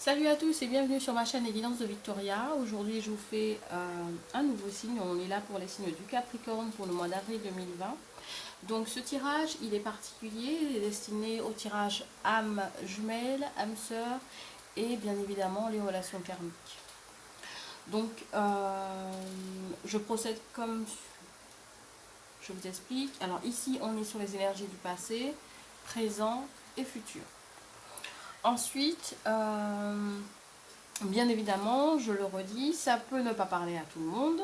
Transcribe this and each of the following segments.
Salut à tous et bienvenue sur ma chaîne Les Guidances de Victoria. Aujourd'hui je vous fais un nouveau signe. On est là pour les signes du Capricorne pour le mois d'avril 2020. Donc ce tirage il est particulier, il est destiné au tirage âme jumelle, âme sœur et bien évidemment les relations karmiques. Donc je procède comme je vous explique. Alors ici on est sur les énergies du passé, présent et futur. Ensuite, bien évidemment, je le redis, ça peut ne pas parler à tout le monde,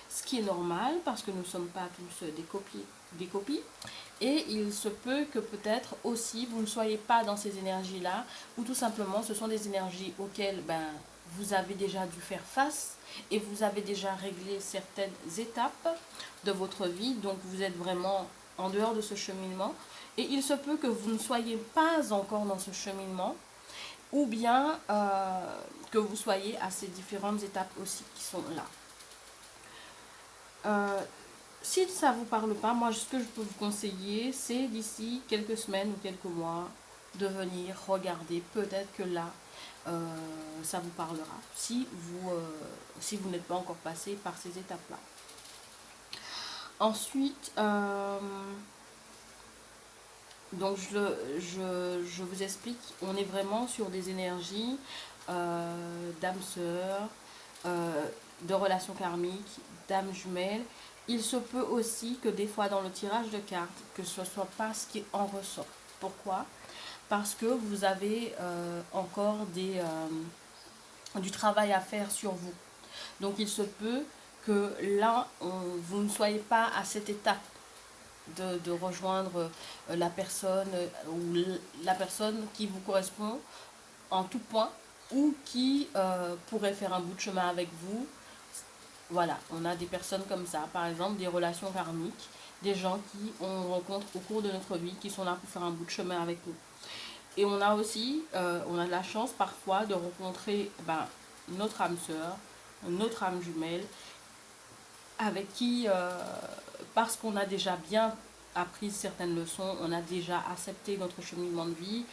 ce qui est normal parce que nous ne sommes pas tous des copies. Et il se peut que peut-être aussi vous ne soyez pas dans ces énergies-là, ou tout simplement ce sont des énergies auxquelles vous avez déjà dû faire face et vous avez déjà réglé certaines étapes de votre vie, donc vous êtes vraiment en dehors de ce cheminement. Et il se peut que vous ne soyez pas encore dans ce cheminement, ou bien que vous soyez à ces différentes étapes aussi qui sont là. Si ça ne vous parle pas, moi ce que je peux vous conseiller, c'est d'ici quelques semaines ou quelques mois de venir regarder. Peut-être que là, ça vous parlera. Si vous n'êtes pas encore passé par ces étapes-là. Ensuite, donc je vous explique, on est vraiment sur des énergies d'âme sœur, de relations karmiques, d'âme jumelle. Il se peut aussi que des fois dans le tirage de cartes, que ce ne soit pas ce qui en ressort. Pourquoi? Parce que vous avez encore du travail à faire sur vous. Donc il se peut que là, vous ne soyez pas à cette étape de rejoindre la personne ou la personne qui vous correspond en tout point ou qui pourrait faire un bout de chemin avec vous. Voilà, on a des personnes comme ça, par exemple des relations karmiques, des gens qui on rencontre au cours de notre vie, qui sont là pour faire un bout de chemin avec nous. Et on a aussi, on a de la chance parfois de rencontrer notre âme sœur, notre âme jumelle, avec qui, parce qu'on a déjà bien appris certaines leçons, on a déjà accepté notre cheminement de vie,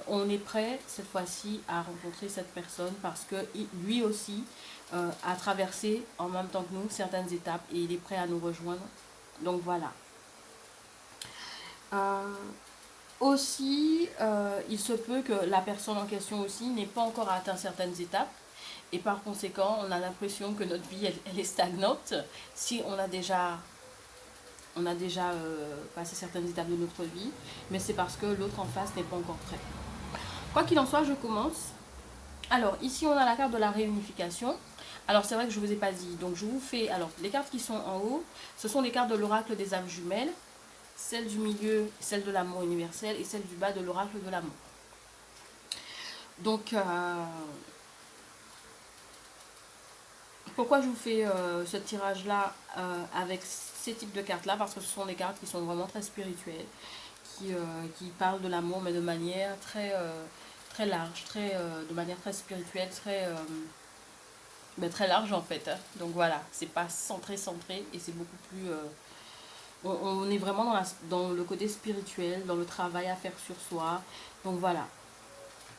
on est prêt cette fois-ci à rencontrer cette personne parce que lui aussi a traversé en même temps que nous certaines étapes et il est prêt à nous rejoindre. Donc voilà. Aussi, il se peut que la personne en question aussi n'ait pas encore atteint certaines étapes et par conséquent, on a l'impression que notre vie, elle est stagnante si on a déjà passé certaines étapes de notre vie, mais c'est parce que l'autre en face n'est pas encore prêt. Quoi qu'il en soit, je commence. Alors, ici, on a la carte de la réunification. Alors, c'est vrai que je ne vous ai pas dit. Donc, je vous fais... Alors, les cartes qui sont en haut, ce sont les cartes de l'oracle des âmes jumelles. Celle du milieu, celle de l'amour universel et celle du bas de l'oracle de l'amour. Donc, pourquoi je vous fais ce tirage-là avec ces types de cartes-là? Parce que ce sont des cartes qui sont vraiment très spirituelles, qui parlent de l'amour, mais de manière très large, de manière très spirituelle, très large en fait. Hein. Donc voilà, c'est pas centré et c'est beaucoup plus... on est vraiment dans le côté spirituel, dans le travail à faire sur soi. Donc voilà.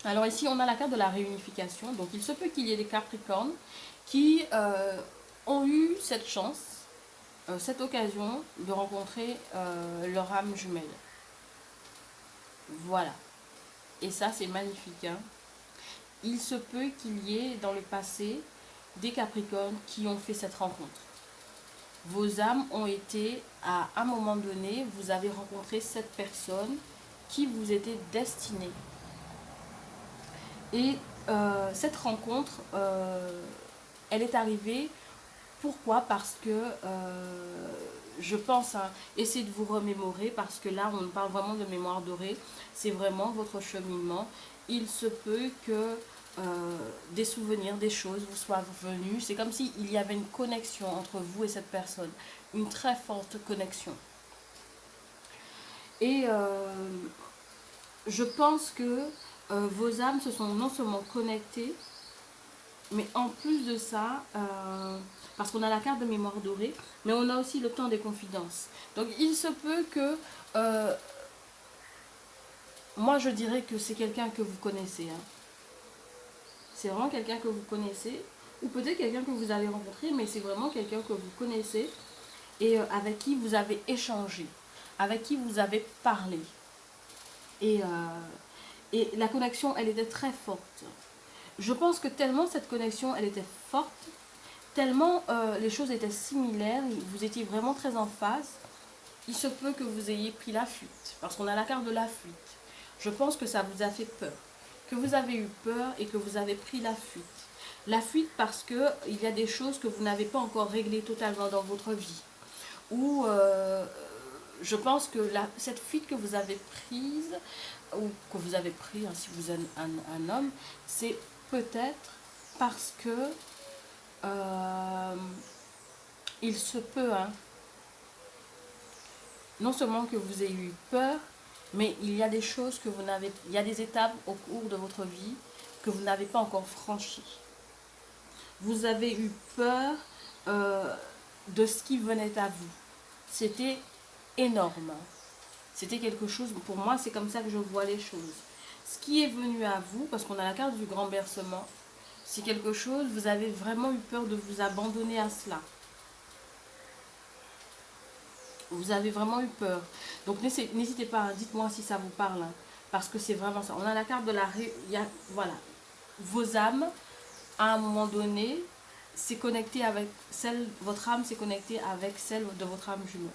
Alors ici, on a la carte de la réunification. Donc il se peut qu'il y ait des Capricornes qui ont eu cette chance, cette occasion de rencontrer leur âme jumelle. Voilà. Et ça, c'est magnifique. Hein. Il se peut qu'il y ait dans le passé des Capricornes qui ont fait cette rencontre. Vos âmes ont été, à un moment donné, vous avez rencontré cette personne qui vous était destinée. Et cette rencontre, elle est arrivée. Pourquoi? Parce que je pense, hein, essayez de vous remémorer, parce que là, on parle vraiment de mémoire dorée. C'est vraiment votre cheminement. Il se peut que des souvenirs, des choses vous soient venus. C'est comme s'il y avait une connexion entre vous et cette personne. Une très forte connexion. Et je pense que vos âmes se sont non seulement connectées, mais en plus de ça, parce qu'on a la carte de mémoire dorée, mais on a aussi le temps des confidences. Donc il se peut que, moi je dirais que c'est quelqu'un que vous connaissez. Hein. C'est vraiment quelqu'un que vous connaissez, ou peut-être quelqu'un que vous avez rencontré, mais c'est vraiment quelqu'un que vous connaissez et avec qui vous avez échangé, avec qui vous avez parlé. Et, la connexion, elle était très forte. Je pense que tellement cette connexion, elle était forte, tellement les choses étaient similaires, vous étiez vraiment très en phase, il se peut que vous ayez pris la fuite, parce qu'on a la carte de la fuite. Je pense que ça vous a fait peur, que vous avez eu peur et que vous avez pris la fuite. La fuite parce qu'il y a des choses que vous n'avez pas encore réglées totalement dans votre vie. Ou je pense que cette fuite que vous avez prise, ou que vous avez pris, hein, si vous êtes un homme, c'est peut-être parce que il se peut, hein, non seulement que vous ayez eu peur, mais il y a des choses que vous n'avez, il y a des étapes au cours de votre vie que vous n'avez pas encore franchies. Vous avez eu peur de ce qui venait à vous. C'était énorme. C'était quelque chose, pour moi, c'est comme ça que je vois les choses. Ce qui est venu à vous, parce qu'on a la carte du grand bercement, c'est quelque chose, vous avez vraiment eu peur de vous abandonner à cela. Vous avez vraiment eu peur. Donc n'hésitez pas, dites-moi si ça vous parle, hein, parce que c'est vraiment ça. On a la carte de la... Voilà. Vos âmes, à un moment donné, c'est connecté avec celle... Votre âme s'est connectée avec celle de votre âme jumelle.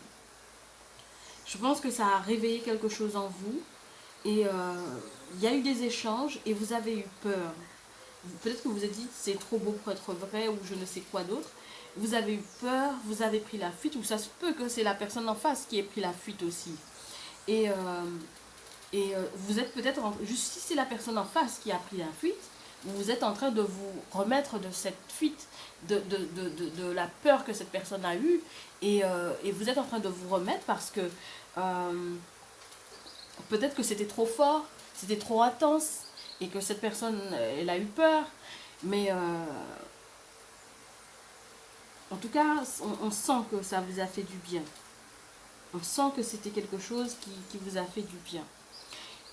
Je pense que ça a réveillé quelque chose en vous. Et il y a eu des échanges et vous avez eu peur. Peut-être que vous vous êtes dit c'est trop beau pour être vrai ou je ne sais quoi d'autre. Vous avez eu peur, vous avez pris la fuite, ou ça se peut que c'est la personne en face qui ait pris la fuite aussi. Et, vous êtes peut-être, juste si c'est la personne en face qui a pris la fuite, vous êtes en train de vous remettre de cette fuite, de la peur que cette personne a eue, et vous êtes en train de vous remettre parce que peut-être que c'était trop fort, c'était trop intense, et que cette personne, elle a eu peur, mais en tout cas, on sent que ça vous a fait du bien. On sent que c'était quelque chose qui vous a fait du bien.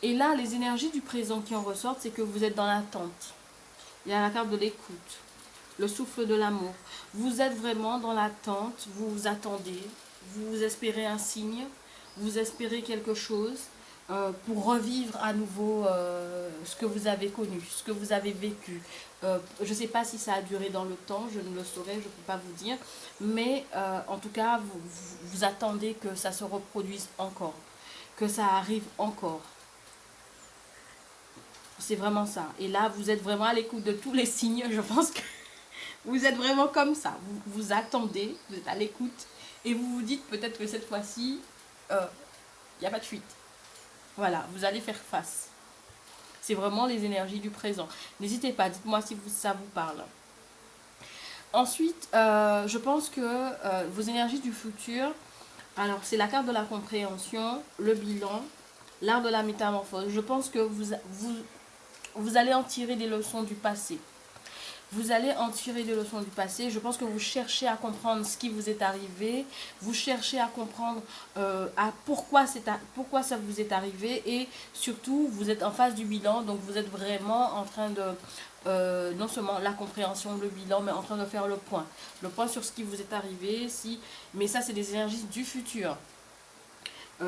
Et là, les énergies du présent qui en ressortent, c'est que vous êtes dans l'attente. Il y a la carte de l'écoute, le souffle de l'amour. Vous êtes vraiment dans l'attente, vous vous attendez, vous espérez un signe, vous espérez quelque chose pour revivre à nouveau ce que vous avez connu, ce que vous avez vécu. Je ne sais pas si ça a duré dans le temps, je ne le saurais, je ne peux pas vous dire. Mais en tout cas, vous attendez que ça se reproduise encore, que ça arrive encore. C'est vraiment ça. Et là, vous êtes vraiment à l'écoute de tous les signes. Je pense que vous êtes vraiment comme ça. Vous attendez, vous êtes à l'écoute. Et vous vous dites peut-être que cette fois-ci, il n'y a pas de fuite. Voilà, vous allez faire face. C'est vraiment les énergies du présent. N'hésitez pas, dites-moi si ça vous parle. Ensuite, je pense que vos énergies du futur, alors c'est la carte de la compréhension, le bilan, l'art de la métamorphose. Je pense que vous allez en tirer des leçons du passé. Vous allez en tirer des leçons du passé. Je pense que vous cherchez à comprendre ce qui vous est arrivé. Vous cherchez à comprendre pourquoi ça vous est arrivé. Et surtout, vous êtes en phase du bilan. Donc, vous êtes vraiment en train de... non seulement la compréhension, le bilan, mais en train de faire le point. Le point sur ce qui vous est arrivé. Mais ça, c'est des énergies du futur.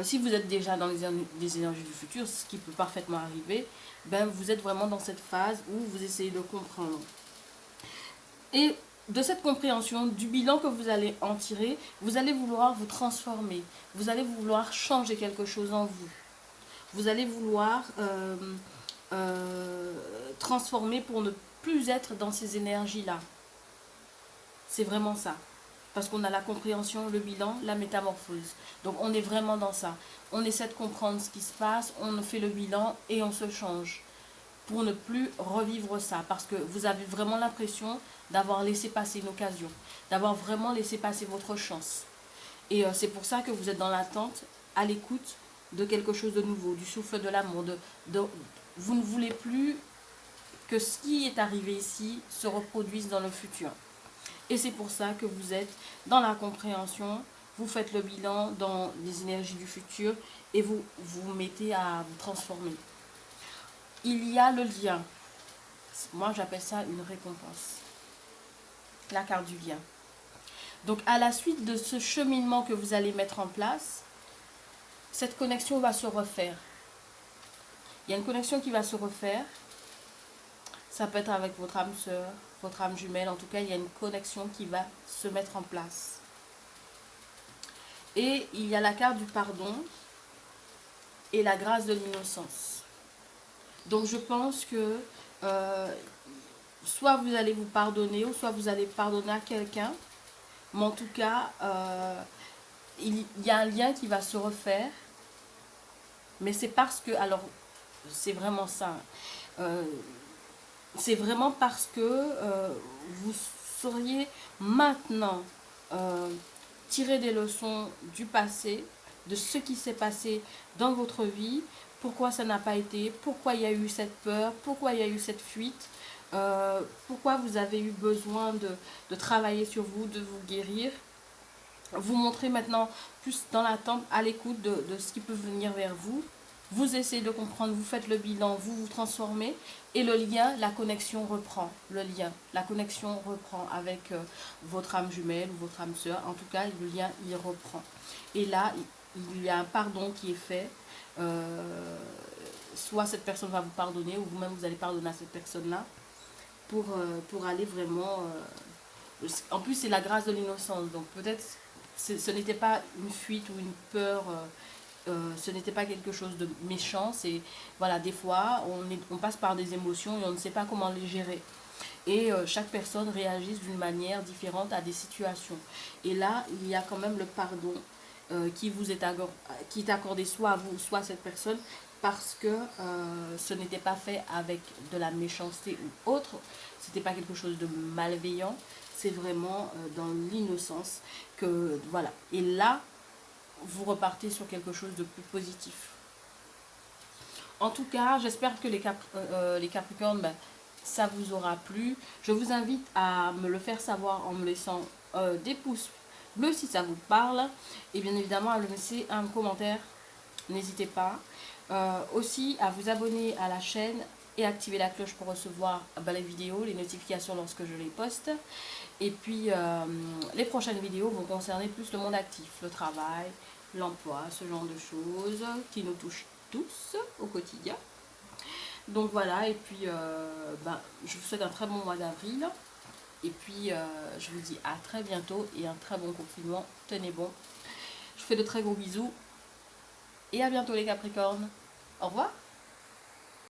Si vous êtes déjà dans les énergies du futur, ce qui peut parfaitement arriver, ben vous êtes vraiment dans cette phase où vous essayez de comprendre. Et de cette compréhension, du bilan que vous allez en tirer, vous allez vouloir vous transformer. Vous allez vouloir changer quelque chose en vous. Vous allez vouloir transformer pour ne plus être dans ces énergies-là. C'est vraiment ça. Parce qu'on a la compréhension, le bilan, la métamorphose. Donc on est vraiment dans ça. On essaie de comprendre ce qui se passe, on fait le bilan et on se change. Pour ne plus revivre ça. Parce que vous avez vraiment l'impression d'avoir laissé passer une occasion. D'avoir vraiment laissé passer votre chance. Et c'est pour ça que vous êtes dans l'attente, à l'écoute de quelque chose de nouveau, du souffle de l'amour. Vous ne voulez plus que ce qui est arrivé ici se reproduise dans le futur. Et c'est pour ça que vous êtes dans la compréhension, vous faites le bilan dans les énergies du futur et vous mettez à vous transformer. Il y a le lien. Moi, j'appelle ça une récompense. La carte du lien. Donc, à la suite de ce cheminement que vous allez mettre en place, cette connexion va se refaire. Il y a une connexion qui va se refaire. Ça peut être avec votre âme sœur, votre âme jumelle. En tout cas, il y a une connexion qui va se mettre en place. Et il y a la carte du pardon et la grâce de l'innocence. Donc, je pense que soit vous allez vous pardonner, ou soit vous allez pardonner à quelqu'un. Mais en tout cas, il y a un lien qui va se refaire. Mais c'est parce que, alors, c'est vraiment ça. C'est vraiment parce que vous sauriez maintenant tirer des leçons du passé, de ce qui s'est passé dans votre vie, pourquoi ça n'a pas été, pourquoi il y a eu cette peur, pourquoi il y a eu cette fuite, pourquoi vous avez eu besoin de travailler sur vous, de vous guérir. Vous montrez maintenant plus dans l'attente, à l'écoute de ce qui peut venir vers vous. Vous essayez de comprendre, vous faites le bilan, vous vous transformez et le lien, la connexion reprend. Le lien, la connexion reprend avec votre âme jumelle ou votre âme sœur. En tout cas, le lien, il reprend. Et là, il y a un pardon qui est fait. Soit cette personne va vous pardonner ou vous-même vous allez pardonner à cette personne-là pour aller vraiment... en plus, c'est la grâce de l'innocence. Donc peut-être ce n'était pas une fuite ou une peur... ce n'était pas quelque chose de méchant. C'est voilà, des fois on passe par des émotions et on ne sait pas comment les gérer. Et chaque personne réagit d'une manière différente à des situations. Et là, il y a quand même le pardon qui est accordé soit à vous, soit à cette personne, parce que ce n'était pas fait avec de la méchanceté ou autre. C'était pas quelque chose de malveillant. C'est vraiment dans l'innocence que voilà. Et là, vous repartez sur quelque chose de plus positif. En tout cas, j'espère que les Capricornes, ben, ça vous aura plu. Je vous invite à me le faire savoir en me laissant des pouces bleus si ça vous parle. Et bien évidemment, à me laisser un commentaire. N'hésitez pas. Aussi, à vous abonner à la chaîne et activer la cloche pour recevoir les vidéos, les notifications lorsque je les poste. Et puis, les prochaines vidéos vont concerner plus le monde actif, le travail, l'emploi, ce genre de choses qui nous touchent tous au quotidien. Donc voilà, et puis je vous souhaite un très bon mois d'avril. Et puis je vous dis à très bientôt et un très bon confinement. Tenez bon. Je vous fais de très gros bisous. Et à bientôt les Capricornes. Au revoir.